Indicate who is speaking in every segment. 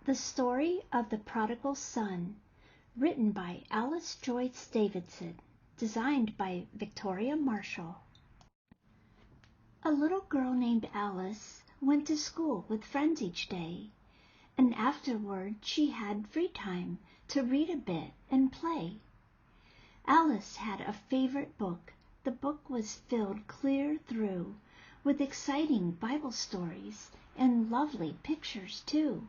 Speaker 1: The Story of the Prodigal Son, written by Joyce Davidson, designed by Victoria Marshall. A little girl named Alice went to school with friends each day, and afterward she had free time to read a bit and play. Alice had a favorite book. The book was filled clear through with exciting Bible stories and lovely pictures too.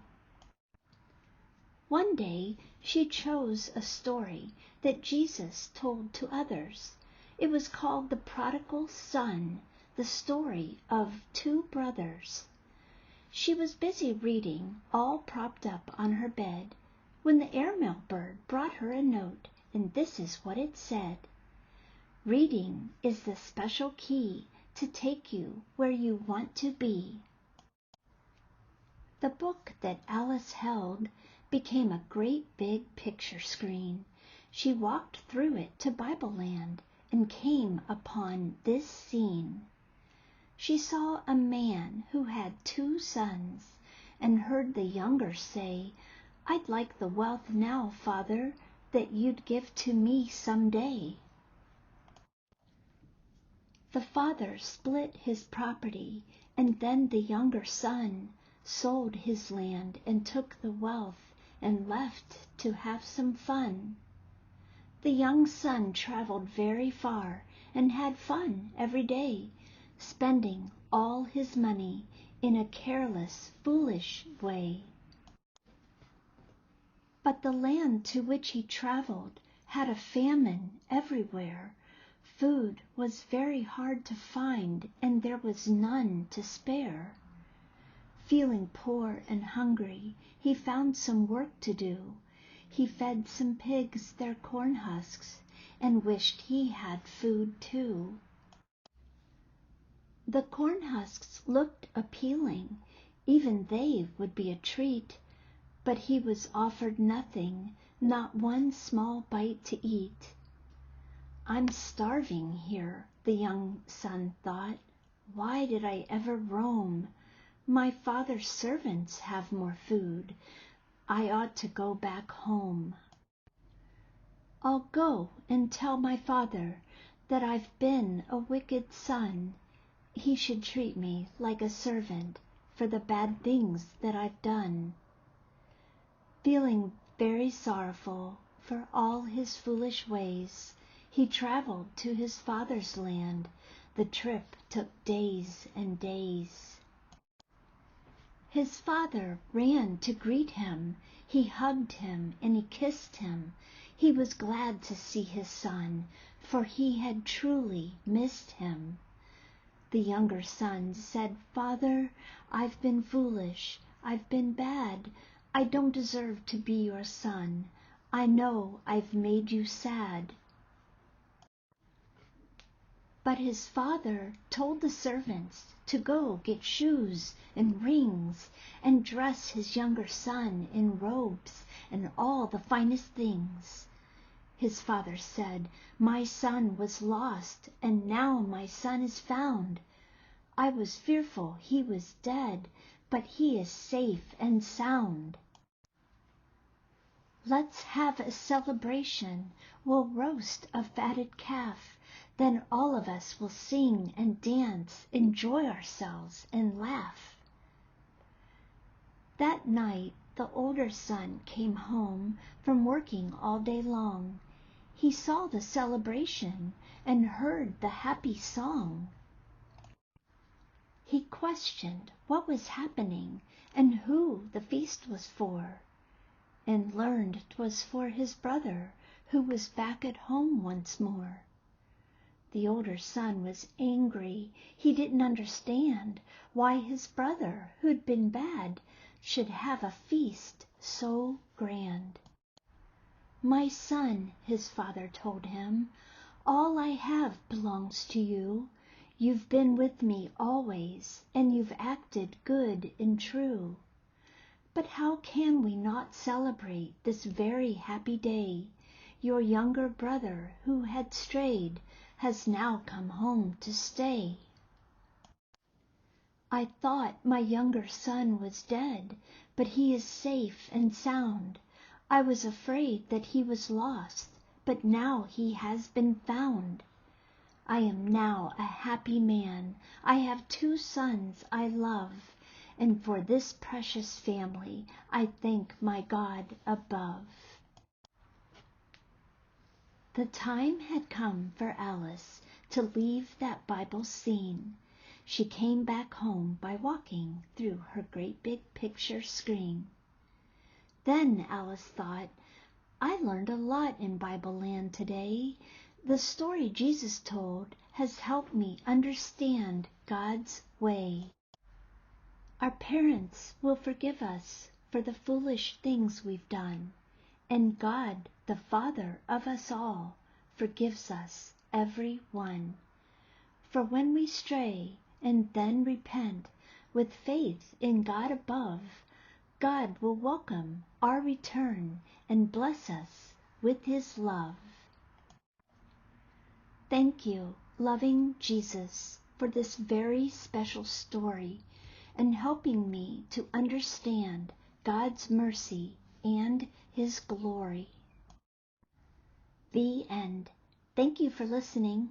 Speaker 1: One day she chose a story that Jesus told to others. It was called The Prodigal Son, the story of two brothers. She was busy reading, all propped up on her bed, when the airmail bird brought her a note, and this is what it said. Reading is the special key to take you where you want to be. The book that Alice held became a great big picture screen. She walked through it to Bible land and came upon this scene. She saw a man who had two sons and heard the younger say, "I'd like the wealth now, Father, that you'd give to me some day." The father split his property, and then the younger son sold his land and took the wealth and left to have some fun. The young son traveled very far and had fun every day, spending all his money in a careless, foolish way. But the land to which he traveled had a famine everywhere. Food was very hard to find, and there was none to spare. Feeling poor and hungry, he found some work to do. He fed some pigs their corn husks and wished he had food too. The corn husks looked appealing. Even they would be a treat. But he was offered nothing, not one small bite to eat. "I'm starving here," the young son thought. "Why did I ever roam? My father's servants have more food. I ought to go back home. I'll go and tell my father that I've been a wicked son. He should treat me like a servant for the bad things that I've done." Feeling very sorrowful for all his foolish ways, he traveled to his father's land. The trip took days and days. His father ran to greet him. He hugged him and he kissed him. He was glad to see his son, for he had truly missed him. The younger son said, "Father, I've been foolish. I've been bad. I don't deserve to be your son. I know I've made you sad." But his father told the servants to go get shoes and rings and dress his younger son in robes and all the finest things. His father said, "My son was lost, and now my son is found. I was fearful he was dead, but he is safe and sound. Let's have a celebration. We'll roast a fatted calf. Then all of us will sing and dance, enjoy ourselves, and laugh." That night the older son came home from working all day long. He saw the celebration and heard the happy song. He questioned what was happening and who the feast was for, and learned 'twas for his brother who was back at home once more. The older son was angry. He didn't understand why his brother, who'd been bad, should have a feast so grand. "My son," his father told him, "all I have belongs to you. You've been with me always, and you've acted good and true. But how can we not celebrate this very happy day? Your younger brother, who had strayed, has now come home to stay. I thought my younger son was dead, but he is safe and sound. I was afraid that he was lost, but now he has been found. I am now a happy man. I have 2 sons I love, and for this precious family I thank my God above. The time had come for Alice to leave that Bible scene. She came back home by walking through her great big picture screen. Then Alice thought, I learned a lot in Bible land today. The story Jesus told has helped me understand God's way. Our parents will forgive us for the foolish things we've done, and God, the Father of us all, forgives us every one. For when we stray and then repent with faith in God above, God will welcome our return and bless us with his love. Thank you, loving Jesus, for this very special story and helping me to understand God's mercy and his glory. The end. Thank you for listening.